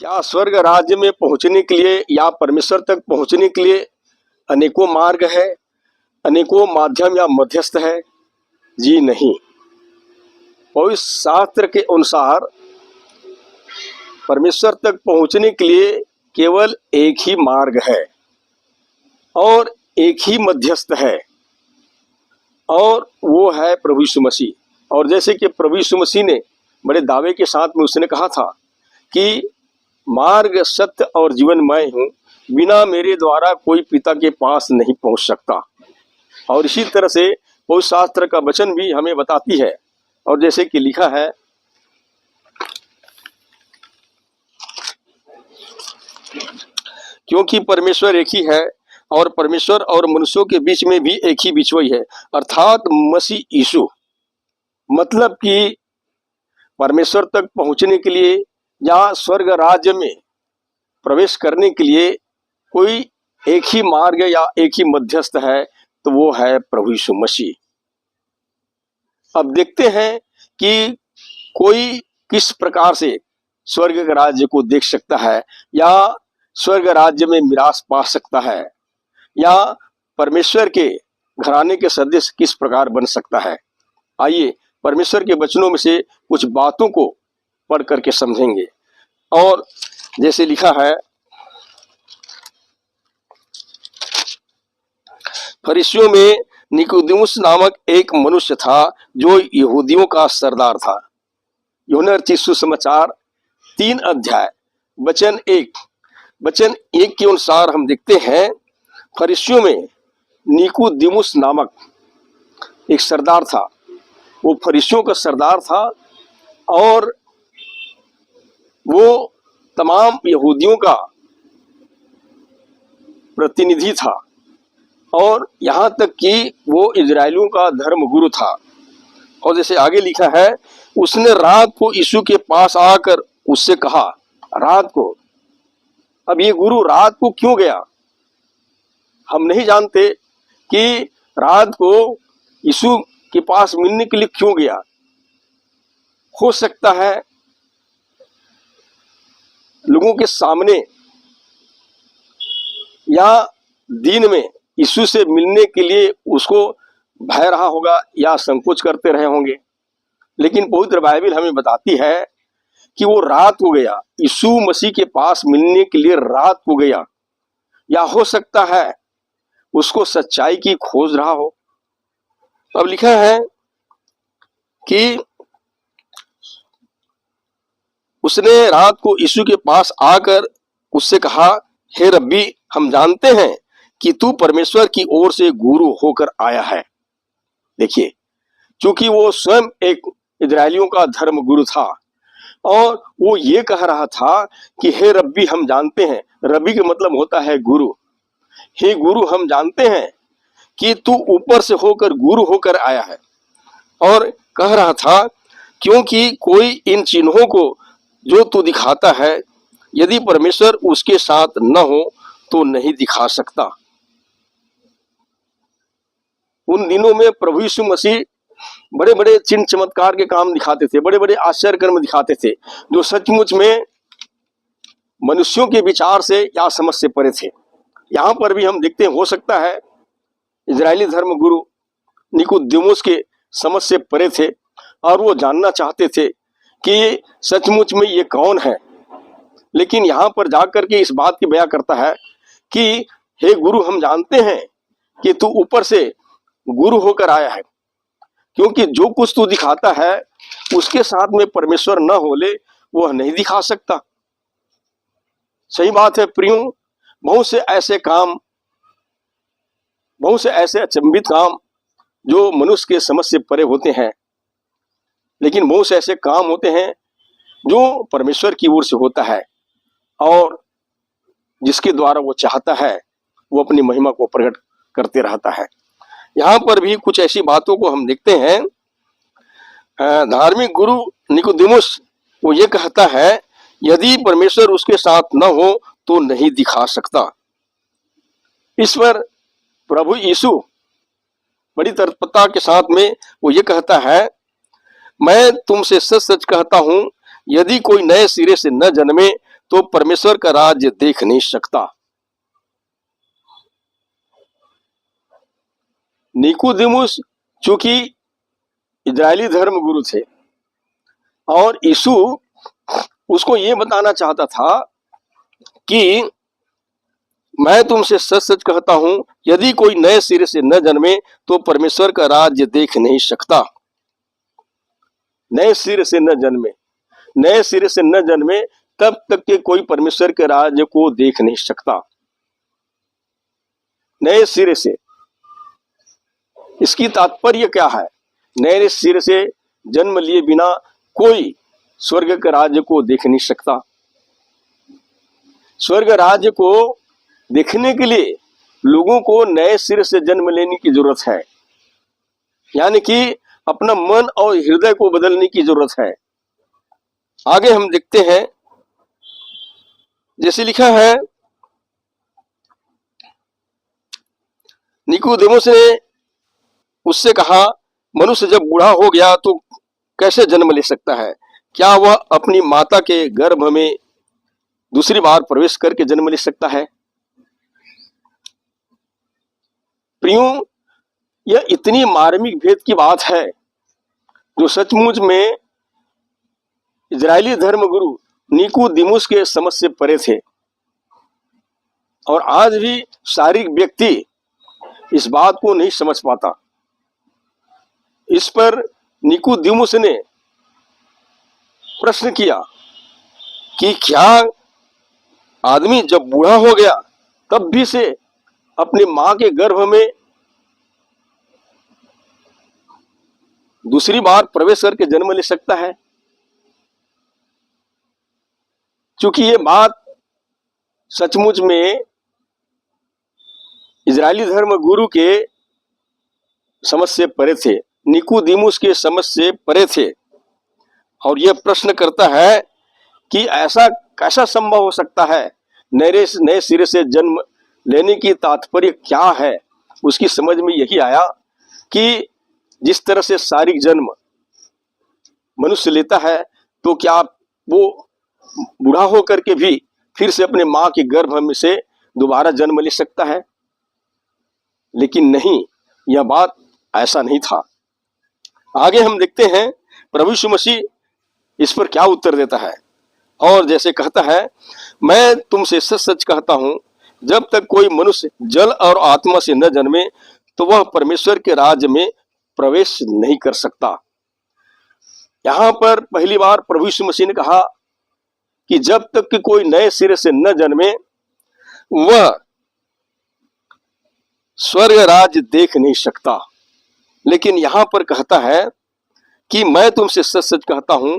क्या स्वर्ग राज्य में पहुंचने के लिए या परमेश्वर तक पहुंचने के लिए अनेकों मार्ग है, अनेकों माध्यम या मध्यस्थ है? जी नहीं। पवित्र शास्त्र के अनुसार परमेश्वर तक पहुंचने के लिए केवल एक ही मार्ग है और एक ही मध्यस्थ है, और वो है प्रभु यीशु मसीह। और जैसे कि प्रभु यीशु मसीह ने बड़े दावे के साथ में उसने कहा था कि मार्ग, सत्य और जीवन मैं हूँ, बिना मेरे द्वारा कोई पिता के पास नहीं पहुंच सकता। और इसी तरह से पवित्र शास्त्र का वचन भी हमें बताती है, और जैसे कि लिखा है, क्योंकि परमेश्वर एक ही है और परमेश्वर और मनुष्यों के बीच में भी एक ही बिचवई है, अर्थात मसीह यीशु। मतलब कि परमेश्वर तक पहुंचने के लिए या स्वर्ग राज्य में प्रवेश करने के लिए कोई एक ही मार्ग या एक ही मध्यस्थ है, तो वो है प्रभु यीशु मसीह। अब देखते हैं कि कोई किस प्रकार से स्वर्ग के राज्य को देख सकता है, या स्वर्ग राज्य में मिरास पा सकता है, या परमेश्वर के घराने के सदस्य किस प्रकार बन सकता है। आइए परमेश्वर के वचनों में से कुछ बातों को पढ़ करके समझेंगे। और जैसे लिखा है, फरीसियों में निकोदेमुस नामक एक मनुष्य था जो यहूदियों का सरदार था। यूहन्ना रचित सुसमाचार 3 अध्याय वचन 1 के अनुसार हम देखते हैं, फरीसियों में निकोदेमुस नामक एक सरदार था। वो फरीसियों का सरदार था और वो तमाम यहूदियों का प्रतिनिधि था, और यहाँ तक कि वो इजरायलियों का धर्म गुरु था। और जैसे आगे लिखा है, उसने रात को यीशु के पास आकर उससे कहा, रात को। अब ये गुरु रात को क्यों गया, हम नहीं जानते कि रात को यीशु के पास मिलने के लिए क्यों गया। हो सकता है लोगों के सामने या दिन में यीशु से मिलने के लिए उसको भय रहा होगा या संकोच करते रहे होंगे। लेकिन पवित्र बाइबल हमें बताती है कि वो रात को गया, यीशु मसीह के पास मिलने के लिए रात को गया। या हो सकता है उसको सच्चाई की खोज रहा हो। अब लिखा है कि उसने रात को यीशु के पास आकर उससे कहा, हे रब्बी, हम जानते हैं कि तू परमेश्वर की ओर से गुरु होकर आया है। देखिए, क्योंकि वो स्वयं एक इजरायलियों का धर्म गुरु था, और वो ये कह रहा था कि हे रब्बी, हम जानते हैं। रब्बी का मतलब होता है गुरु। हे गुरु, हम जानते हैं कि तू ऊपर से होकर गुरु होकर आया है। और कह रहा था, क्योंकि कोई इन चिन्हों को जो तू दिखाता है, यदि परमेश्वर उसके साथ न हो तो नहीं दिखा सकता। उन दिनों में प्रभु यीशु मसीह बड़े बड़े चिन्ह चमत्कार के काम दिखाते थे, बड़े बड़े आश्चर्य कर्म दिखाते थे, जो सचमुच में मनुष्यों के विचार से या समझ से परे थे। यहाँ पर भी हम देखते हैं, हो सकता है इजरायली धर्म गुरु निकोदेमुस के समझ से परे थे, और वो जानना चाहते थे कि सचमुच में ये कौन है। लेकिन यहाँ पर जाकर के इस बात की बयां करता है कि हे गुरु, हम जानते हैं कि तू ऊपर से गुरु होकर आया है, क्योंकि जो कुछ तू दिखाता है उसके साथ में परमेश्वर न होले वह नहीं दिखा सकता। सही बात है प्रियो, बहुत से ऐसे काम, बहुत से ऐसे अचंभित काम जो मनुष्य के समझ से परे होते हैं, लेकिन बहुत से ऐसे काम होते हैं जो परमेश्वर की ओर से होता है, और जिसके द्वारा वो चाहता है वो अपनी महिमा को प्रकट करते रहता है। यहाँ पर भी कुछ ऐसी बातों को हम देखते हैं। धार्मिक गुरु निकोदेमुस वो ये कहता है, यदि परमेश्वर उसके साथ न हो तो नहीं दिखा सकता। इस पर प्रभु यीशु बड़ी तत्परता के साथ में वो ये कहता है, मैं तुमसे सच सच कहता हूं, यदि कोई नए सिरे से न जन्मे तो परमेश्वर का राज्य देख नहीं सकता। निकोदेमुस चूंकि इजरायली धर्म गुरु थे और यीशु उसको ये बताना चाहता था कि मैं तुमसे सच सच कहता हूं, यदि कोई नए सिरे से न जन्मे तो परमेश्वर का राज्य देख नहीं सकता। नए सिरे से न जन्मे, नए सिरे से न जन्मे तब तक के कोई परमेश्वर के राज्य को देख नहीं सकता। नए सिरे से, इसकी तात्पर्य क्या है? नए सिरे से जन्म लिए बिना कोई स्वर्ग के राज्य को देख नहीं सकता। स्वर्ग राज्य को देखने के लिए लोगों को नए सिरे से जन्म लेने की जरूरत है, यानी कि अपना मन और हृदय को बदलने की जरूरत है। आगे हम देखते हैं, जैसे लिखा है, निकोदेमुस ने उससे कहा, मनुष्य जब बूढ़ा हो गया तो कैसे जन्म ले सकता है? क्या वह अपनी माता के गर्भ में दूसरी बार प्रवेश करके जन्म ले सकता है? प्रियों, यह इतनी मार्मिक भेद की बात है जो सचमुच में इजरायली धर्मगुरु निकोदेमुस के समझ से परे थे। और आज भी शारीरिक व्यक्ति इस बात को नहीं समझ पाता। इस पर निकोदेमुस ने प्रश्न किया कि क्या आदमी जब बूढ़ा हो गया तब भी से अपनी मां के गर्भ में दूसरी बार प्रवेश करके जन्म ले सकता है? क्योंकि ये बात सचमुच में इजरायली धर्म गुरु के समझ से परे थे, निकोदेमुस के समझ से परे थे। और यह प्रश्न करता है कि ऐसा कैसा संभव हो सकता है? नए सिरे से जन्म लेने की तात्पर्य क्या है? उसकी समझ में यही आया कि जिस तरह से शारीरिक जन्म मनुष्य लेता है, तो क्या वो बूढ़ा होकर के भी फिर से अपने मां के गर्भ में से दोबारा जन्म ले सकता है? लेकिन नहीं, यह बात ऐसा नहीं था। आगे हम देखते हैं प्रभु यीशु मसीह इस पर क्या उत्तर देता है। और जैसे कहता है, मैं तुमसे सच सच कहता हूं, जब तक कोई मनुष्य जल और आत्मा से न जन्मे तो वह परमेश्वर के राज्य में प्रवेश नहीं कर सकता। यहां पर पहली बार प्रभु यीशु मसीह ने कहा कि जब तक कि कोई नए सिरे से न जन्मे वह स्वर्ग राज्य देख नहीं सकता। लेकिन यहां पर कहता है कि मैं तुमसे सच सच कहता हूं,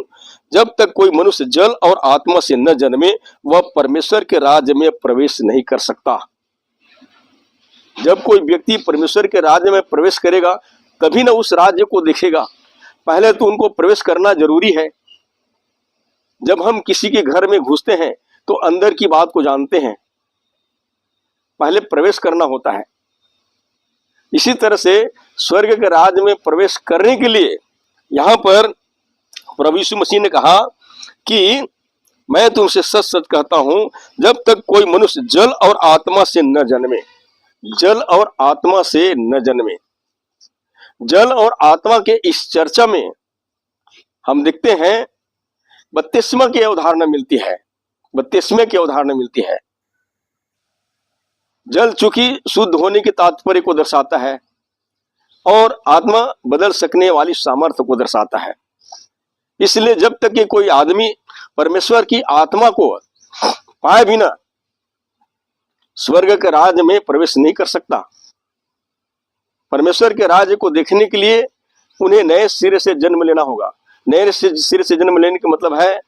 जब तक कोई मनुष्य जल और आत्मा से न जन्मे वह परमेश्वर के राज्य में प्रवेश नहीं कर सकता। जब कोई व्यक्ति परमेश्वर के राज्य में प्रवेश करेगा तभी ना उस राज्य को देखेगा। पहले तो उनको प्रवेश करना जरूरी है। जब हम किसी के घर में घुसते हैं तो अंदर की बात को जानते हैं, पहले प्रवेश करना होता है। इसी तरह से स्वर्ग के राज्य में प्रवेश करने के लिए यहां पर प्रभु यीशु मसीह ने कहा कि मैं तुमसे सच सच कहता हूं, जब तक कोई मनुष्य जल और आत्मा से न जन्मे, जल और आत्मा से न जन्मे। जल और आत्मा के इस चर्चा में हम देखते हैं बपतिस्मा की अवधारणा मिलती है। बपतिस्मे की अवधारणा मिलती है। जल चूंकि शुद्ध होने के तात्पर्य को दर्शाता है और आत्मा बदल सकने वाली सामर्थ्य को दर्शाता है। इसलिए जब तक कि कोई आदमी परमेश्वर की आत्मा को पाए बिना स्वर्ग के राज्य में प्रवेश नहीं कर सकता। परमेश्वर के राज्य को देखने के लिए उन्हें नए सिरे से जन्म लेना होगा। नए सिरे से जन्म लेने का मतलब है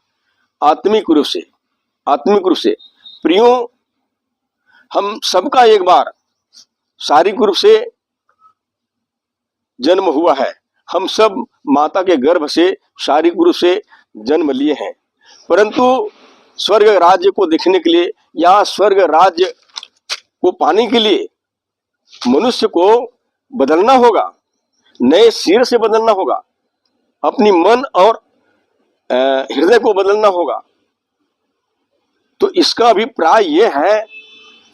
आत्मिक रूप से। आत्मिक रूप से प्रियों, हम सबका एक बार शारीरिक रूप से जन्म हुआ है। हम सब माता के गर्भ से शारीरिक रूप से जन्म लिए हैं, परंतु स्वर्ग राज्य को देखने के लिए या स्वर्ग राज्य को पाने के लिए मनुष्य को बदलना होगा, नए सिर से बदलना होगा, अपनी मन और हृदय को बदलना होगा। तो इसका अभिप्राय यह है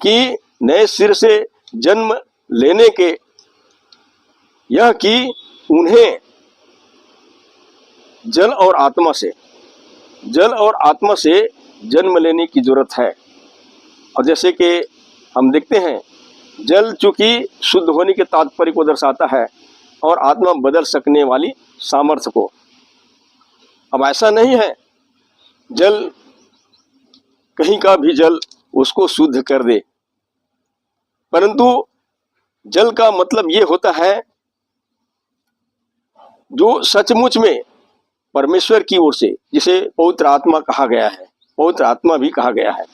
कि नए सिर से जन्म लेने के यह कि उन्हें जल और आत्मा से जन्म लेने की जरूरत है। और जैसे कि हम देखते हैं, जल चूंकि शुद्ध होने के तात्पर्य को दर्शाता है और आत्मा बदल सकने वाली सामर्थ्य को। अब ऐसा नहीं है जल कहीं का भी जल उसको शुद्ध कर दे, परंतु जल का मतलब ये होता है जो सचमुच में परमेश्वर की ओर से, जिसे पवित्र आत्मा कहा गया है, पवित्र आत्मा भी कहा गया है।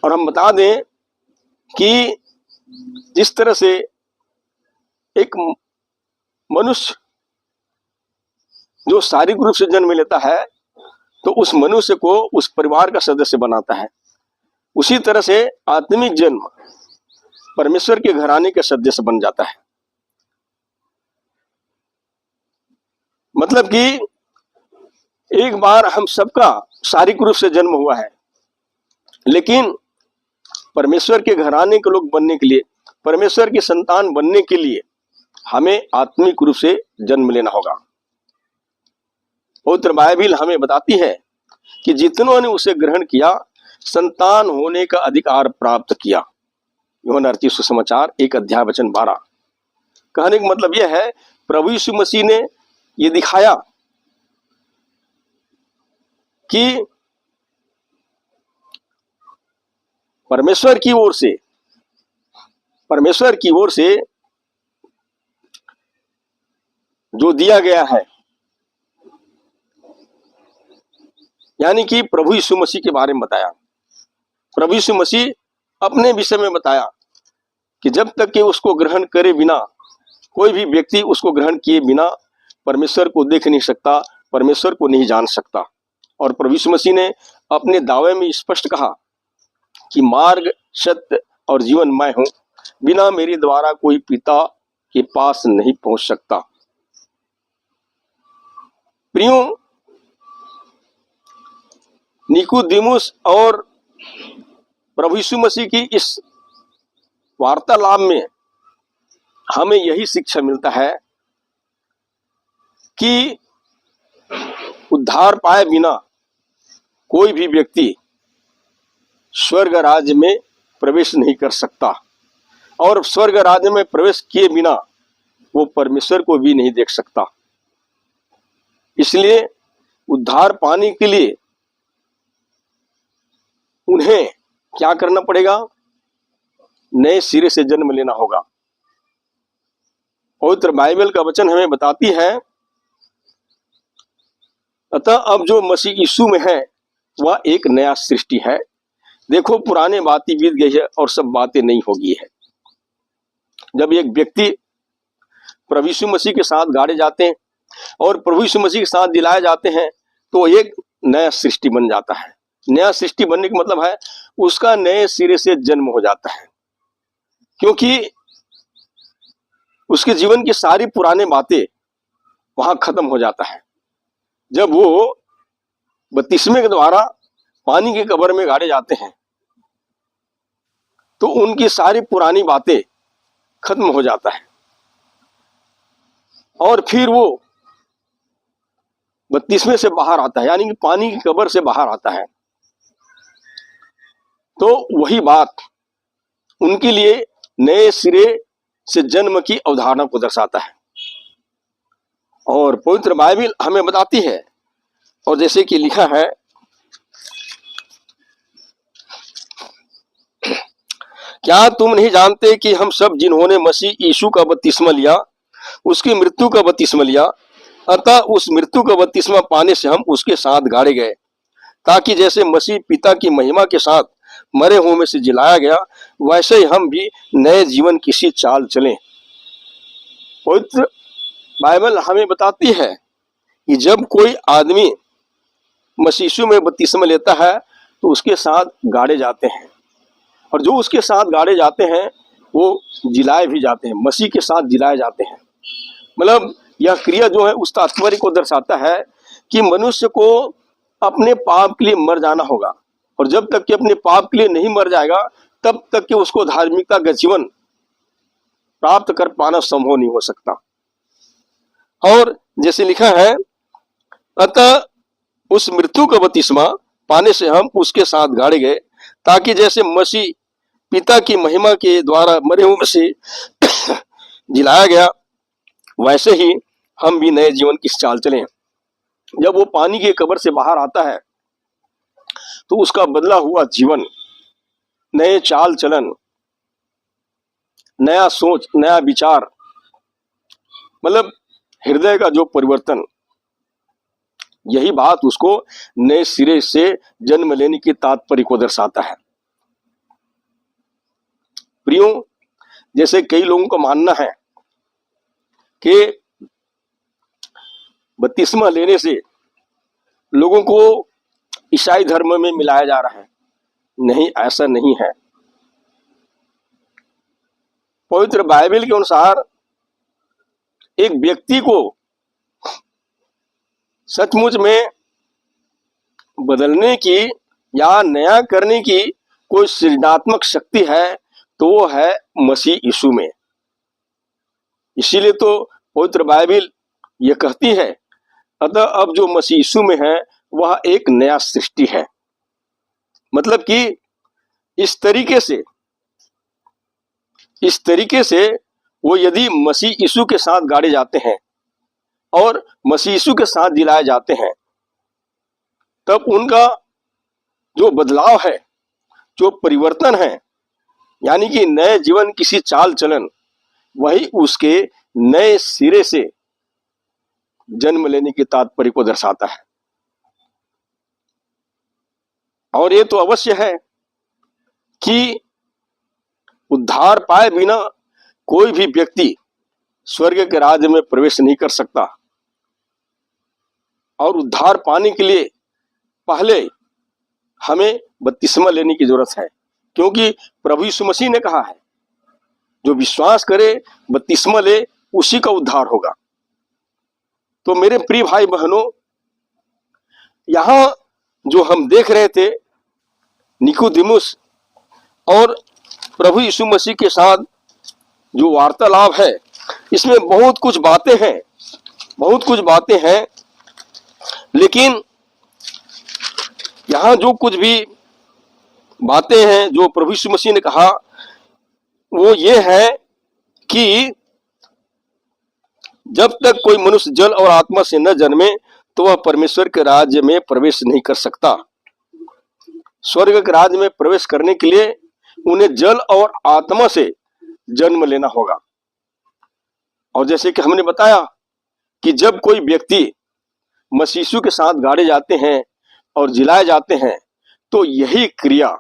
और हम बता दें कि जिस तरह से एक मनुष्य जो शारीरिक रूप से जन्म लेता है तो उस मनुष्य को उस परिवार का सदस्य बनाता है, उसी तरह से आत्मिक जन्म परमेश्वर के घराने के सदस्य बन जाता है। मतलब कि एक बार हम सबका शारीरिक रूप से जन्म हुआ है, लेकिन परमेश्वर के घराने के लोग बनने के लिए, परमेश्वर की संतान बनने के लिए हमें आत्मिक रूप से जन्म लेना होगा। पवित्र बाइबिल हमें बताती है कि जितनों ने उसे ग्रहण किया संतान होने का अधिकार प्राप्त किया। यूहन्ना रचित सुसमाचार 1:12। कहने का मतलब यह है, प्रभु यीशु मसीह ने यह दिखाया कि परमेश्वर की ओर से जो दिया गया है, यानी कि प्रभु यीशु मसीह के बारे में बताया। प्रभु यीशु मसीह अपने विषय में बताया कि जब तक कि उसको ग्रहण करे बिना, कोई भी व्यक्ति उसको ग्रहण किए बिना परमेश्वर को देख नहीं सकता, परमेश्वर को नहीं जान सकता। और प्रभु यीशु मसीह ने अपने दावे में स्पष्ट कहा कि मार्ग, सत्य और जीवन मैं हूं, बिना मेरे द्वारा कोई पिता के पास नहीं पहुंच सकता। प्रियो, निकोदेमुस और प्रभु यीशु मसीह की इस वार्तालाप में हमें यही शिक्षा मिलता है कि उद्धार पाए बिना कोई भी व्यक्ति स्वर्ग राज्य में प्रवेश नहीं कर सकता, और स्वर्ग राज्य में प्रवेश किए बिना वो परमेश्वर को भी नहीं देख सकता। इसलिए उद्धार पाने के लिए उन्हें क्या करना पड़ेगा? नए सिरे से जन्म लेना होगा। पवित्र बाइबल का वचन हमें बताती है, अतः अब जो मसीह यीशु में है वह एक नया सृष्टि है। देखो, पुराने बातें बीत गई है और सब बातें नई हो गई है। जब एक व्यक्ति प्रभु यीशु मसीह के साथ गाड़े जाते हैं और प्रभु यीशु मसीह के साथ दिलाए जाते हैं तो एक नया सृष्टि बन जाता है। नया सृष्टि बनने का मतलब है उसका नए सिरे से जन्म हो जाता है, क्योंकि उसके जीवन की सारी पुराने बातें वहां खत्म हो जाता है। जब वो बपतिस्मे के द्वारा पानी के कब्र में गाड़े जाते हैं तो उनकी सारी पुरानी बातें खत्म हो जाता है और फिर वो बपतिस्मे से बाहर आता है, यानी कि पानी की कब्र से बाहर आता है। तो वही बात उनके लिए नए सिरे से जन्म की अवधारणा को दर्शाता है। और पवित्र बाइबल हमें बताती है, और जैसे कि लिखा है, क्या तुम नहीं जानते कि हम सब जिन्होंने मसीह यीशु का बपतिस्मा लिया उसकी मृत्यु का बपतिस्मा लिया, अतः उस मृत्यु का बपतिस्मा पाने से हम उसके साथ गाड़े गए, ताकि जैसे मसीह पिता की महिमा के साथ मरे हुए में से जिलाया गया वैसे ही हम भी नए जीवन की सी चाल चलें। पवित्र बाइबल हमें बताती है कि जब कोई आदमी मसीह यीशु में बपतिस्मा लेता है तो उसके साथ गाड़े जाते हैं, और जो उसके साथ गाड़े जाते हैं वो जिलाए भी जाते हैं, मसीह के साथ जिलाए जाते हैं। मतलब यह क्रिया जो है उस तात्पर्य को दर्शाता है कि मनुष्य को अपने पाप के लिए मर जाना होगा, और जब तक कि अपने पाप के लिए नहीं मर जाएगा तब तक कि उसको धार्मिकता का जीवन प्राप्त कर पाना संभव नहीं हो सकता। और जैसे लिखा है, अतः उस मृत्यु का बपतिस्मा पाने से हम उसके साथ गाड़े गए, ताकि जैसे मसीह पिता की महिमा के द्वारा मरे हुए से जिलाया गया, वैसे ही हम भी नए जीवन की चाल चलें। जब वो पानी की कब्र से बाहर आता है तो उसका बदला हुआ जीवन, नए चाल चलन, नया सोच, नया विचार, मतलब हृदय का जो परिवर्तन, यही बात उसको नए सिरे से जन्म लेने की तात्पर्य को दर्शाता है। प्रियो, जैसे कई लोगों का मानना है कि बपतिस्मा लेने से लोगों को ईसाई धर्म में मिलाया जा रहा है। नहीं, ऐसा नहीं है। पवित्र बाइबल के अनुसार एक व्यक्ति को सचमुच में बदलने की या नया करने की कोई सृजनात्मक शक्ति है तो वो है मसीह यीशु में। इसीलिए तो पवित्र बाइबल ये कहती है, अतः अब जो मसीह यीशु में है वह एक नया सृष्टि है। मतलब कि इस तरीके से वो यदि मसीह यीशु के साथ गाड़े जाते हैं और मसीह यीशु के साथ जिलाए जाते हैं, तब उनका जो बदलाव है, जो परिवर्तन है, यानी कि नए जीवन किसी चाल चलन, वही उसके नए सिरे से जन्म लेने की तात्पर्य को दर्शाता है। और ये तो अवश्य है कि उद्धार पाए बिना कोई भी व्यक्ति स्वर्ग के राज्य में प्रवेश नहीं कर सकता। और उद्धार पाने के लिए पहले हमें बपतिस्मा लेने की जरूरत है, क्योंकि प्रभु यीशु मसीह ने कहा है, जो विश्वास करे, बपतिस्मा ले, उसी का उद्धार होगा। तो मेरे प्रिय भाई बहनों, यहां जो हम देख रहे थे, निकोदेमुस और प्रभु यीशु मसीह के साथ जो वार्तालाप है, इसमें बहुत कुछ बातें हैं, लेकिन यहां जो कुछ भी बातें हैं जो प्रभु यीशु मसीह ने कहा, वो ये है कि जब तक कोई मनुष्य जल और आत्मा से न जन्मे तो वह परमेश्वर के राज्य में प्रवेश नहीं कर सकता। स्वर्ग के राज्य में प्रवेश करने के लिए उन्हें जल और आत्मा से जन्म लेना होगा। और जैसे कि हमने बताया कि जब कोई व्यक्ति मसीह यीशु के साथ गाड़े जाते हैं और जिलाए जाते हैं, तो यही क्रिया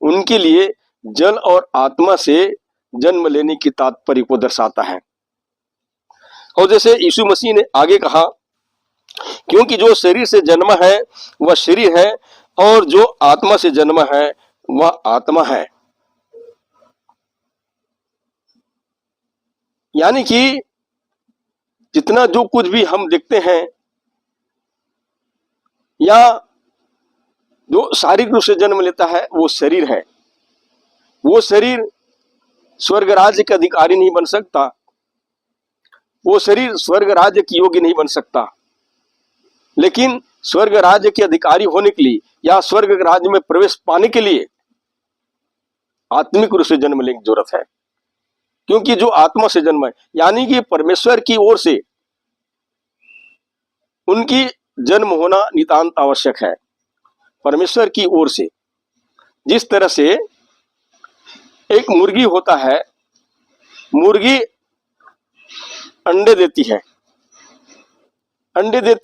उनके लिए जल और आत्मा से जन्म लेने की तात्पर्य को दर्शाता है। और जैसे यीशु मसीह ने आगे कहा, क्योंकि जो शरीर से जन्मा है वह शरीर है, और जो आत्मा से जन्मा है वह आत्मा है। यानी कि जितना जो कुछ भी हम देखते हैं या जो शारीरिक रूप से जन्म लेता है, वो शरीर है। वो शरीर स्वर्ग राज्य का अधिकारी नहीं बन सकता, वो शरीर स्वर्ग राज्य की योग्य नहीं बन सकता। लेकिन स्वर्ग राज्य के अधिकारी होने के लिए या स्वर्ग राज्य में प्रवेश पाने के लिए आत्मिक रूप से जन्म लेने की जरूरत है, क्योंकि जो आत्मा से जन्म है, यानी कि परमेश्वर की ओर से उनकी जन्म होना नितांत आवश्यक है। परमेश्वर की ओर से, जिस तरह से एक मुर्गी होता है, मुर्गी अंडे देती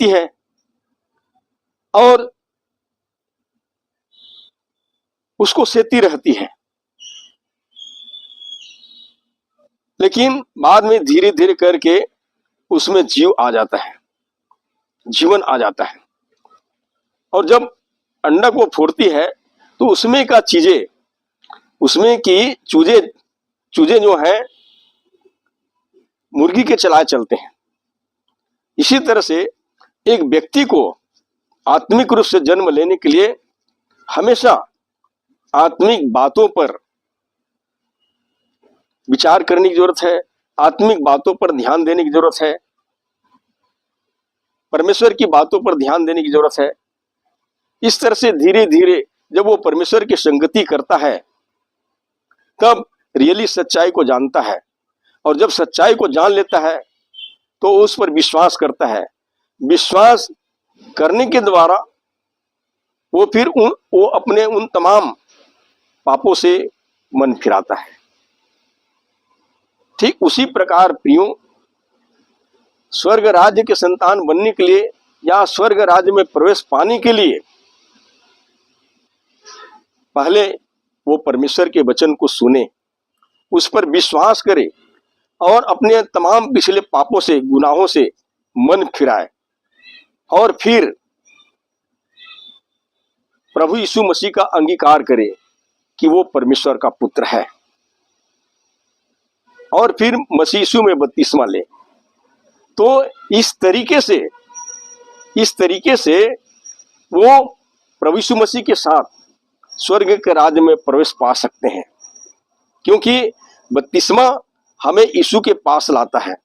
है और उसको सेती रहती है, लेकिन बाद में धीरे धीरे करके उसमें जीवन आ जाता है। और जब अंडा को फोड़ती है तो उसमें की चूजे जो हैं मुर्गी के चलाए चलते हैं। इसी तरह से एक व्यक्ति को आत्मिक रूप से जन्म लेने के लिए हमेशा आत्मिक बातों पर विचार करने की जरूरत है, आत्मिक बातों पर ध्यान देने की जरूरत है, परमेश्वर की बातों पर ध्यान देने की जरूरत है। इस तरह से धीरे धीरे जब वो परमेश्वर की संगति करता है तब रियली सच्चाई को जानता है, और जब सच्चाई को जान लेता है तो उस पर विश्वास करता है। विश्वास करने के द्वारा वो फिर वो अपने उन तमाम पापों से मन फिराता है। ठीक उसी प्रकार प्रियो, स्वर्ग राज्य के संतान बनने के लिए या स्वर्ग राज्य में प्रवेश पाने के लिए पहले वो परमेश्वर के वचन को सुने, उस पर विश्वास करे और अपने तमाम पिछले पापों से, गुनाहों से मन फिराए, और फिर प्रभु यीशु मसीह का अंगीकार करे कि वो परमेश्वर का पुत्र है, और फिर मसीह यीशु में बपतिस्मा ले। तो इस तरीके से वो प्रभु यीशु मसीह के साथ स्वर्ग के राज्य में प्रवेश पा सकते हैं, क्योंकि बपतिस्मा हमें यीशु के पास लाता है।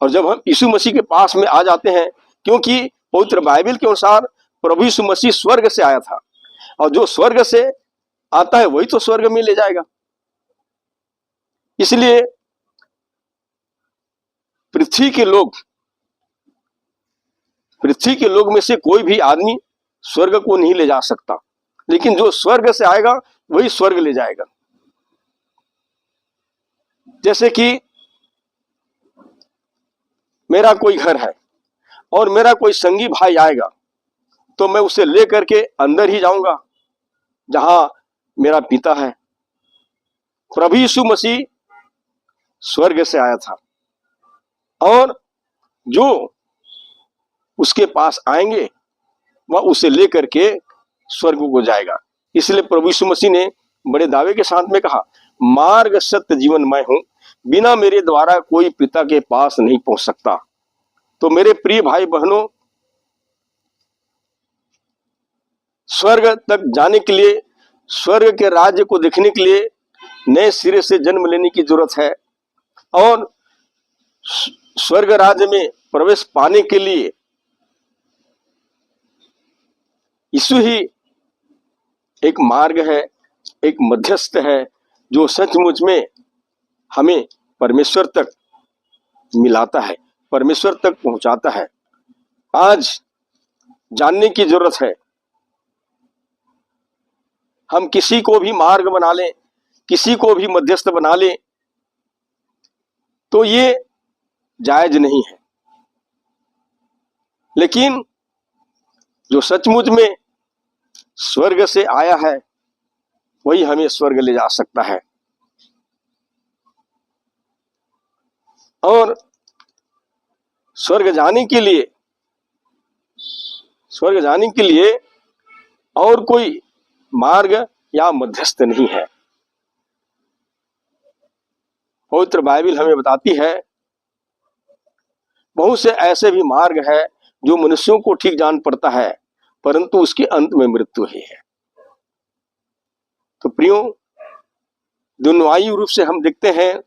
और जब हम यीशु मसीह के पास में आ जाते हैं, क्योंकि पवित्र बाइबल के अनुसार प्रभु यीशु मसीह स्वर्ग से आया था, और जो स्वर्ग से आता है वही तो स्वर्ग में ले जाएगा। इसलिए पृथ्वी के लोग में से कोई भी आदमी स्वर्ग को नहीं ले जा सकता, लेकिन जो स्वर्ग से आएगा वही स्वर्ग ले जाएगा। जैसे कि मेरा कोई घर है और मेरा कोई संगी भाई आएगा, तो मैं उसे लेकर के अंदर ही जाऊंगा जहां मेरा पिता है। प्रभु यीशु मसीह स्वर्ग से आया था, और जो उसके पास आएंगे वह उसे लेकर के स्वर्ग को जाएगा। इसलिए प्रभु यीशु मसीह ने बड़े दावे के साथ में कहा, मार्ग सत्य जीवन मैं हूं, बिना मेरे द्वारा कोई पिता के पास नहीं पहुंच सकता। तो मेरे प्रिय भाई बहनों, स्वर्ग तक जाने के लिए, स्वर्ग के राज्य को देखने के लिए नए सिरे से जन्म लेने की जरूरत है, और स्वर्ग राज्य में प्रवेश पाने के लिए यीशु ही एक मार्ग है, एक मध्यस्थ है, जो सचमुच में हमें परमेश्वर तक मिलाता है, परमेश्वर तक पहुंचाता है। आज जानने की जरूरत है, हम किसी को भी मार्ग बना लें, किसी को भी मध्यस्थ बना लें, तो ये जायज नहीं है। लेकिन जो सचमुच में स्वर्ग से आया है वही हमें स्वर्ग ले जा सकता है। और स्वर्ग जाने के लिए और कोई मार्ग या मध्यस्थ नहीं है। पवित्र बाइबल हमें बताती है, बहुत से ऐसे भी मार्ग है जो मनुष्यों को ठीक जान पड़ता है, परंतु उसके अंत में मृत्यु ही है। तो प्रियो, दुनियावी रूप से हम देखते हैं,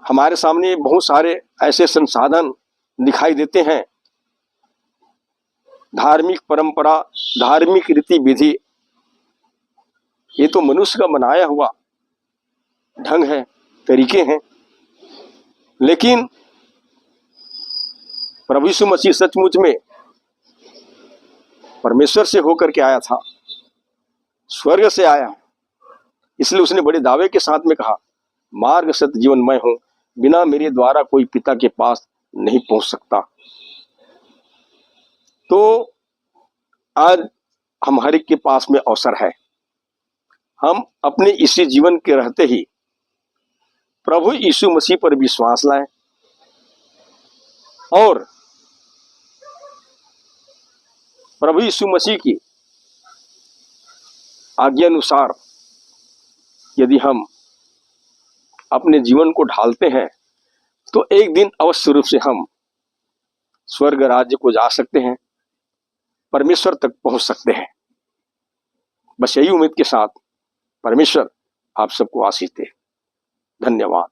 हमारे सामने बहुत सारे ऐसे संसाधन दिखाई देते हैं, धार्मिक परंपरा, धार्मिक रीति विधि, ये तो मनुष्य का बनाया हुआ ढंग है, तरीके हैं। लेकिन प्रभु यीशु मसीह सचमुच में परमेश्वर से होकर के आया था, स्वर्ग से आया, इसलिए उसने बड़े दावे के साथ में कहा, मार्ग सत्य जीवन मैं हूं, बिना मेरे द्वारा कोई पिता के पास नहीं पहुंच सकता। तो आज हम हर एक के पास में अवसर है, हम अपने इसी जीवन के रहते ही प्रभु यीशु मसीह पर विश्वास लाएं, और प्रभु यीशु मसीह की आज्ञा अनुसार यदि हम अपने जीवन को ढालते हैं, तो एक दिन अवश्य रूप से हम स्वर्ग राज्य को जा सकते हैं, परमेश्वर तक पहुंच सकते हैं। बस यही उम्मीद के साथ परमेश्वर आप सबको आशीष दे। धन्यवाद।